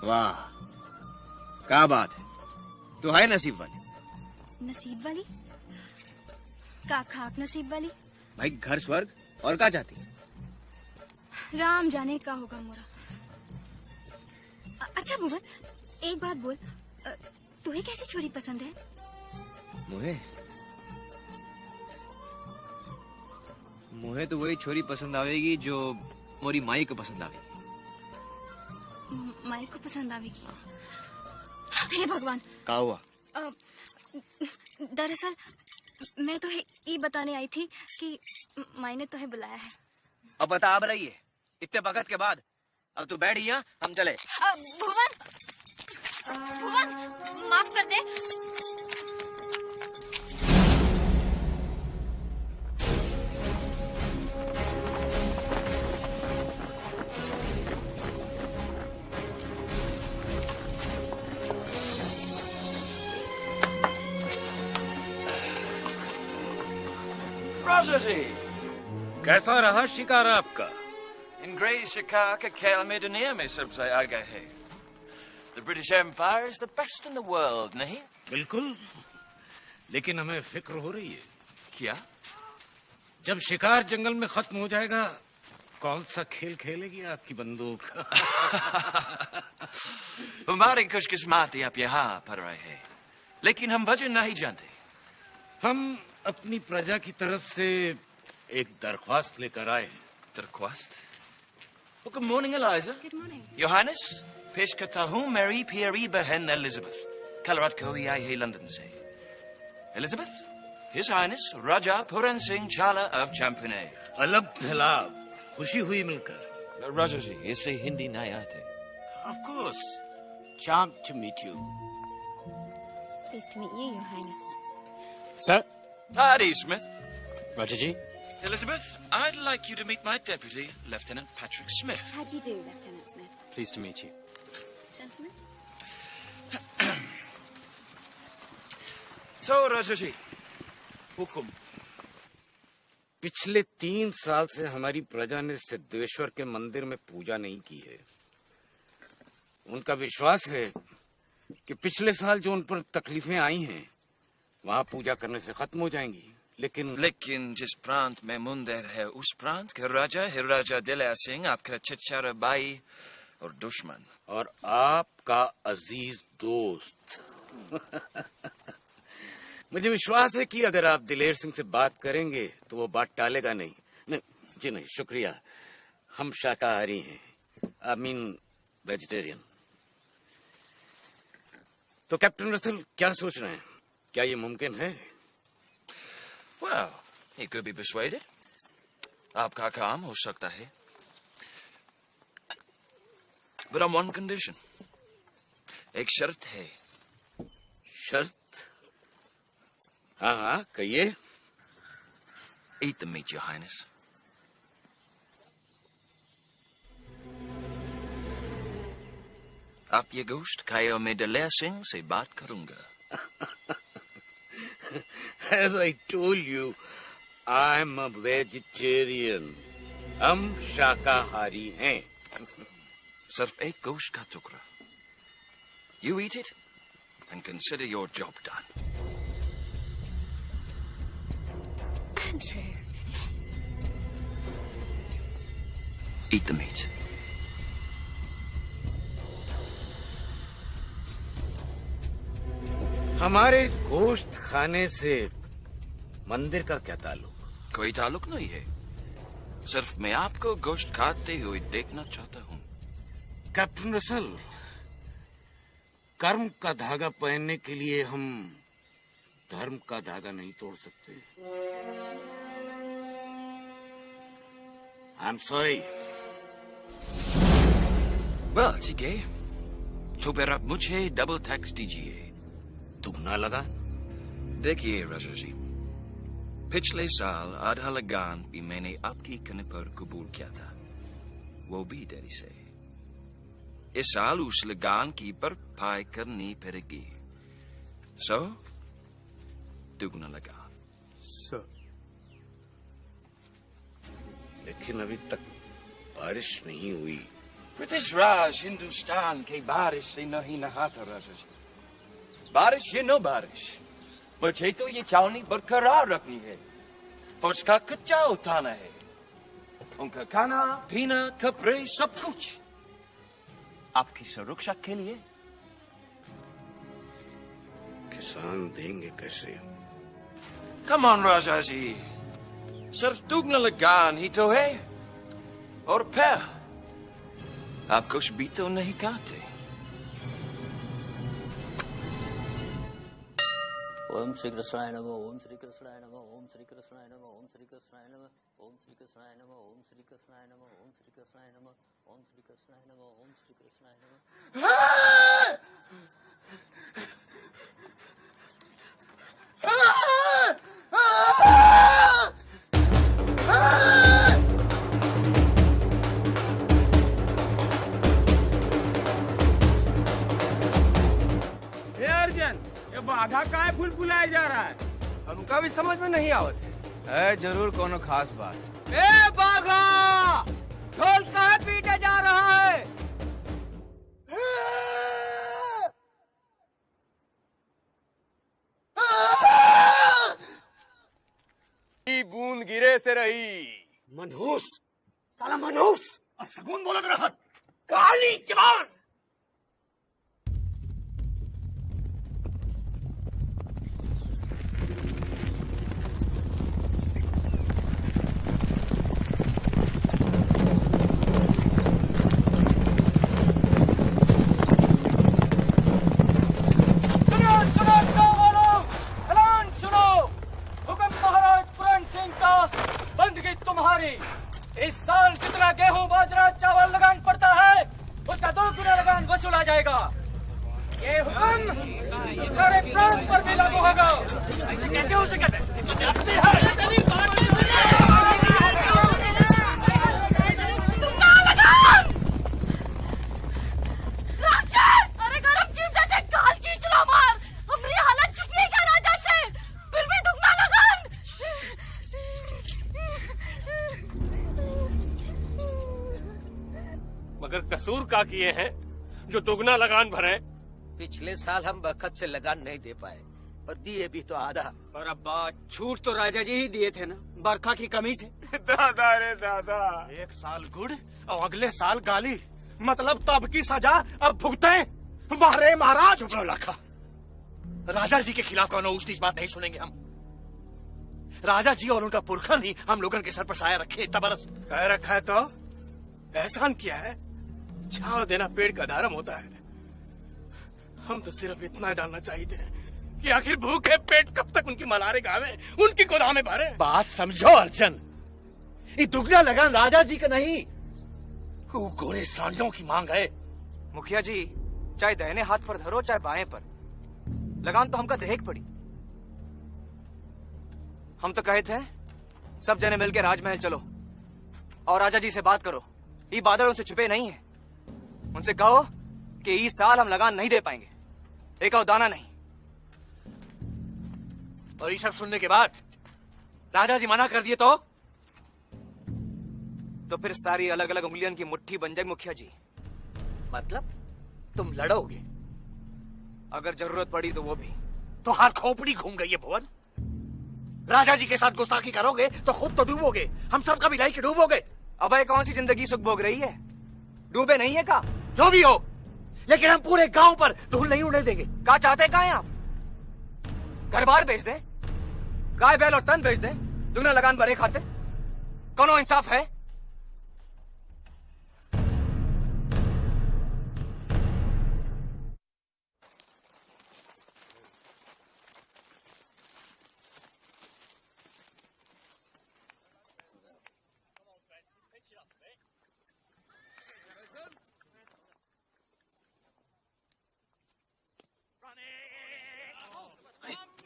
वाह, क्या बात है। तो है नसीब वाली। नसीब वाली? का खाक नसीब वाली? भाई घर स्वर्ग, और क्या चाहती? राम जाने का होगा मोरा। अच्छा भुवन, एक बात बोल, तुम्हें कैसी छोरी पसंद है? मुझे तो वही छोरी पसंद आवेगी जो मोरी माई को पसंद आवेगी। माई को पसंद आवेगी? हे भगवान, क्या हुआ? दरअसल मैं तो ये बताने आई थी कि माई ने तुम्हें बुलाया है। अब बता, अब रही है इतने वक्त के बाद। अब तू बैठ यहाँ, हम चले। भुवन, भुवन माफ कर दे। राजा जी, कैसा रहा शिकार आपका? अंग्रेज शिकार के खेल में दुनिया में सबसे आगे है। The British Empire is the best in the world, नहीं? बिल्कुल, लेकिन हमें फिक्र हो रही है। क्या? जब शिकार जंगल में खत्म हो जाएगा, कौन सा खेल खेलेगी आपकी बंदूक? हमारी खुशकिस्मती आप यहाँ पर रहे हैं, लेकिन हम वजह नहीं जानते। हम अपनी प्रजा की तरफ से एक दरख्वास्त लेकर आए हैं। दरख्वास्त? Good morning Eliza. Good morning. Your highness, पेश करता हूँ मेरी प्यारी बहन एलिजाबेथ। कल रात को ही आई है लंदन से। एलिजाबेथ, हिज हाइनेस राजा पूरन सिंह झाला ऑफ चैंपियन। अलब लाभ, खुशी हुई मिलकर। राजा जी, इसे हिंदी नहीं आते। Of course, charmed to meet you. Pleased to meet you, Your Highness. Sir? Howdy, Smith. Roger G. Elizabeth, I'd like you to meet my deputy, Lieutenant Patrick Smith. How do you do, Lieutenant Smith? Pleased to meet you. Gentlemen? So, राजा जी, हुकुम। पिछले 3 साल से हमारी प्रजा ने सिद्धेश्वर के मंदिर में पूजा नहीं की है। उनका विश्वास है कि पिछले साल जो उन पर तकलीफें आई हैं, वहाँ पूजा करने से खत्म हो जाएंगी। लेकिन जिस प्रांत में मंदिर है, उस प्रांत के राजा है राजा दिलया सिंह, आपका चचेरा भाई और दुश्मन। और आपका अजीज दोस्त। मुझे विश्वास है कि अगर आप दिलेर सिंह से बात करेंगे तो वो बात टालेगा नहीं। नहीं जी नहीं, शुक्रिया, हम शाकाहारी हैं, आई मीन वेजिटेरियन। तो कैप्टन रसल, क्या सोच रहे हैं? क्या ये मुमकिन है? Well, he could be persuaded. आपका काम हो सकता है, but on one condition. एक शर्त है। शर्त? हाँ हाँ, कहिए। Eat the meat, Your Highness. आप ये गोश्त खाए और मैं दिलया सिंह से बात करूंगा। As I told you, I'm a vegetarian. हम शाकाहारी हैं। सिर्फ एक गोश्त का टुकड़ा। You eat it and consider your job done. Andrew. Eat the meat. हमारे गोश्त खाने से मंदिर का क्या ताल्लुक? कोई ताल्लुक नहीं है, सिर्फ मैं आपको गोश्त खाते हुए देखना चाहता हूँ। कैप्टन रसल, कर्म का धागा पहनने के लिए हम धर्म का धागा नहीं तोड़ सकते। I am sorry. वेल, ठीक है, तो फिर आप मुझे डबल टैक्स दीजिए। दुगना लगा? देखिए राजा जी, पिछले साल आधा लगान भी मैंने आपकी कहने पर कबूल किया था, वो भी देरी से। इस साल उस लगान की भरपाई करनी पड़ेगी, सो दुगना लगा। Sir. लेकिन अभी तक बारिश नहीं हुई, ब्रिटिश राज हिंदुस्तान के बारिश से नहीं नहाता राजा जी। बारिश ये नो बारिश, मुझे तो ये छावनी बरकरार रखनी है। फौज का कच्चा उठाना है, उनका खाना पीना कपड़े सब कुछ आपकी सुरक्षा के लिए। किसान देंगे कैसे? कम ऑन राजा जी, सिर्फ दुगना लगान ही तो है, और फिर आप कुछ भी तो नहीं खाते। ओम श्री कृष्णाय नमः, ओम श्री कृष्णाय नमः, ओम श्री कृष्णाय नमः, ओम श्री कृष्णाय नमः, ओम श्री कृष्णाय नमः, ओम श्री कृष्णाय नमः, ओम श्री कृष्णाय नमः, ओम श्री कृष्णाय नमः, ओम श्री कृष्णाय नमः। अर्जन, ये बाधा काहे फुल फुलाया जा रहा है? हमका भी समझ में नहीं आवत है। जरूर कोनो खास बात। ए बाघा, ढोल काहे पीटे जा रहा है? बूंद गिरे से रही। मनहूस, साला मनहूस, सगुन बोलत रहा, काली जान। बंदगी तुम्हारी। इस साल जितना गेहूं बाजरा चावल लगान पड़ता है उसका 2 गुना लगान वसूला जाएगा। ये हुक्म सारे प्रांत पर भी लागू होगा। ऐसे कैसे हो सकता है? राक्षस! अरे गरम चिमटा से काल खींच लो मार। हमारी हालत चुकी है क्या राजा से? फिर भी दुगना लगान। मगर कसूर का किए हैं जो दुगना लगान भरे? पिछले साल हम बखत से लगान नहीं दे पाए और दिए भी तो आधा। और अब छूट तो राजा जी ही दिए थे ना, बरखा की कमी से। दादा रे दादा, 1 साल गुड़ और अगले साल गाली, मतलब तब की सजा अब भुगते। मारे महाराज। चुप रहो लाखा, राजा जी के खिलाफ कोनो ऊंच बात नहीं सुनेंगे हम। राजा जी और उनका पुरखन ही हम लोगों के सर पर साया रखे इतना बरस। कह रखा है तो एहसान किया है, छाव देना पेड़ का धर्म होता है। हम तो सिर्फ इतना डालना चाहिए थे कि आखिर भूखे पेट कब तक उनकी मलारे गावे, उनकी गोदामें भरे। बात समझो अर्जन, ये दुगना लगान राजा जी का नहीं, वो गोरे सांडों की मांग है। मुखिया जी, चाहे दाहिने हाथ पर धरो चाहे बाएं पर, लगान तो हमका देख पड़ी। हम तो कहे थे सब जने मिलकर राजमहल चलो और राजा जी से बात करो। ये बादल उनसे छुपे नहीं है। उनसे कहो कि इस साल हम लगान नहीं दे पाएंगे, एक और दाना नहीं। और ये सब सुनने के बाद राजा जी मना कर दिए तो फिर सारी अलग अलग उंगलियों की मुट्ठी बन जाएगी मुखिया जी। मतलब तुम लड़ोगे? अगर जरूरत पड़ी तो वो भी। तो हार खोपड़ी घूम गई है भुवन। राजा जी के साथ गुस्ताखी करोगे तो खुद तो डूबोगे, हम सब का मिलाई के डूबोगे। अब कौन सी जिंदगी सुख भोग रही है? डूबे नहीं है का? जो भी हो, लेकिन हम पूरे गांव पर धूल नहीं उड़ने देंगे। का चाहते का है आप? घर बार बेच दे, गाय बैल और तन बेच दे, दुगना लगान भरे खाते? कौनो इंसाफ है?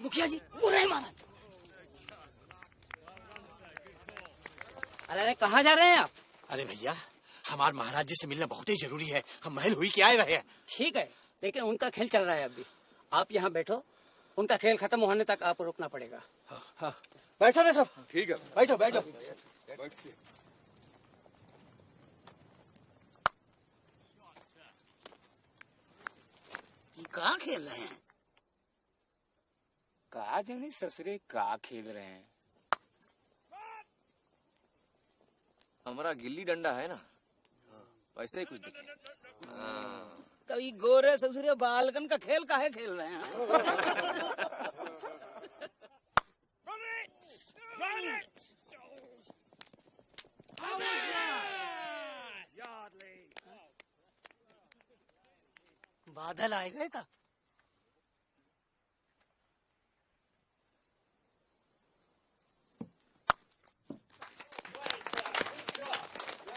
मुखिया जी, बुरे माना। अरे कहाँ जा रहे हैं आप? अरे भैया, हमारे महाराज जी से मिलना बहुत ही जरूरी है। हम महल हुई के आए रहे हैं। ठीक है, लेकिन उनका खेल चल रहा है अभी। आप यहाँ बैठो, उनका खेल खत्म होने तक आपको रुकना पड़ेगा। हाँ। बैठो ना सब। ठीक है, बैठो बैठो। कहाँ खेल रहे हैं? कहा जाने ससुरे कहा खेल रहे हैं। हमारा गिल्ली डंडा है ना, वैसे ही कुछ दिखे। कभी गोरे ससुरे बालकन का खेल काहे खेल रहे हैं? बादल आए गए का?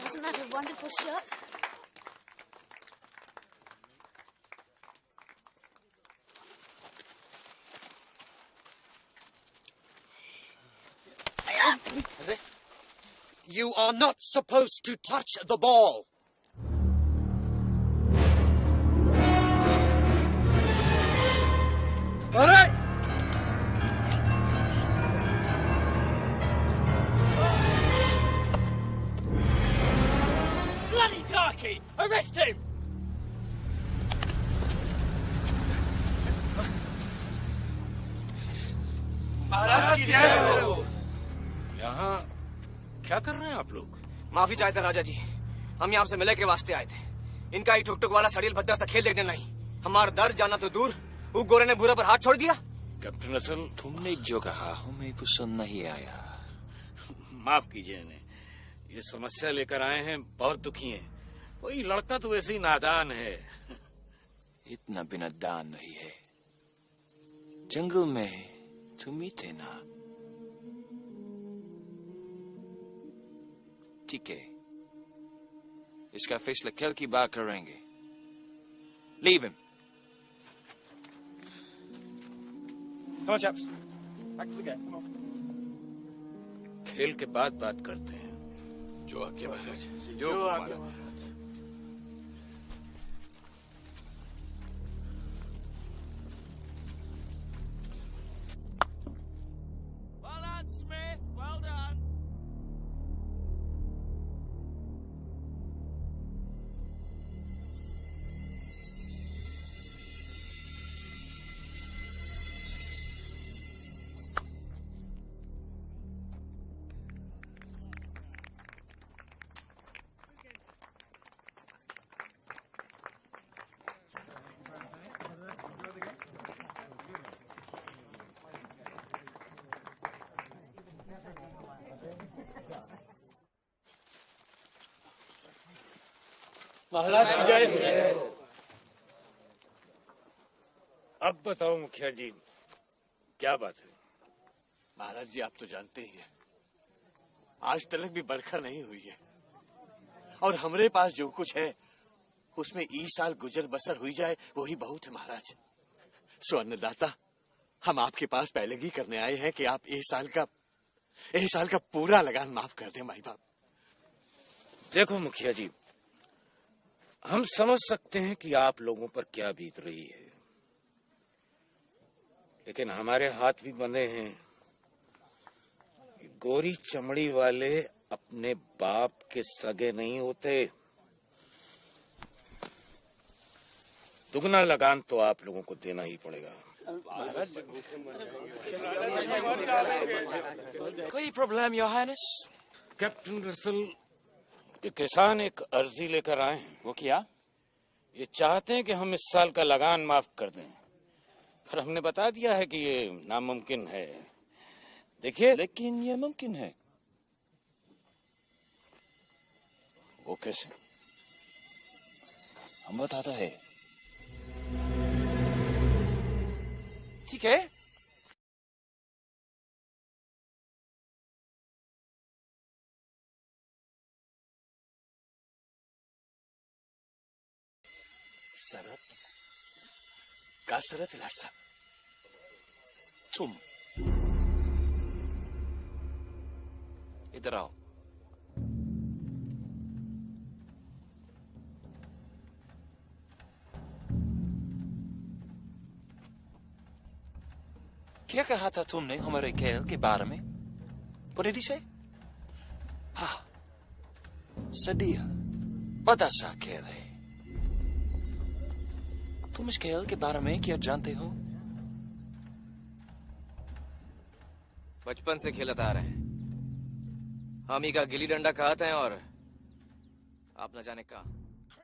Isn't that a wonderful shot? You are not supposed to touch the ball. All right. Bloody darky! Arrest him! महाराज की जय हो। यहाँ क्या कर रहे हैं आप लोग? माफी चाहते राजा जी, हम यहाँ से मिले के वास्ते आए थे। इनका ही ठुक ठुक वाला सड़ील भद्दा सा खेल देखने नहीं। हमारा दर्द जाना तो दूर, वो गोरे ने भूरे पर हाथ छोड़ दिया। कैप्टन असल, तुमने जो कहा हमें पसंद नहीं आया। माफ कीजिए इन्हें, ये समस्या लेकर आए हैं, बहुत दुखी हैं। वही लड़का तो वैसे ही नादान है। इतना भी नादान नहीं है। जंगल में तुम ही थे ना? ठीक है, इसका फैसला कल की बात करेंगे। Leave him. Come on, chaps. Back to the game. Come on. खेल के बाद बात करते हैं। जो आज्ञा महाराज। जो आज्ञा। Well done, Smith. Well done. महाराज की जय। अब बताओ मुखिया जी, क्या बात है? महाराज जी, आप तो जानते ही हैं, आज तक भी बरखा नहीं हुई है और हमारे पास जो कुछ है उसमें इस साल गुजर बसर हुई जाए वही बहुत है। महाराज, सो अन्नदाता, हम आपके पास पहले ही करने आए हैं कि आप इस साल का पूरा लगान माफ कर दें। माई बाप, देखो मुखिया जी, हम समझ सकते हैं कि आप लोगों पर क्या बीत रही है, लेकिन हमारे हाथ भी बंधे हैं। गोरी चमड़ी वाले अपने बाप के सगे नहीं होते। दुगना लगान तो आप लोगों को देना ही पड़ेगा। कोई problem your highness? Captain Russell, ये किसान एक अर्जी लेकर आए हैं। वो क्या? ये चाहते हैं कि हम इस साल का लगान माफ कर दें, पर हमने बता दिया है कि ये नामुमकिन है। देखिए, लेकिन ये मुमकिन है। वो कैसे? हम बताता है। ठीक है, शरत का शरत है लाट साहब। तुम इधर आओ। क्या कहा था तुमने हमारे खेल के बारे में? What did he say? हाँ, सदिया बड़ा सा खेल है। तुम इस खेल के बारे में क्या जानते हो? बचपन से खेलते आ रहे हैं। हम ही का गिल्ली डंडा कहते हैं और आप न जाने का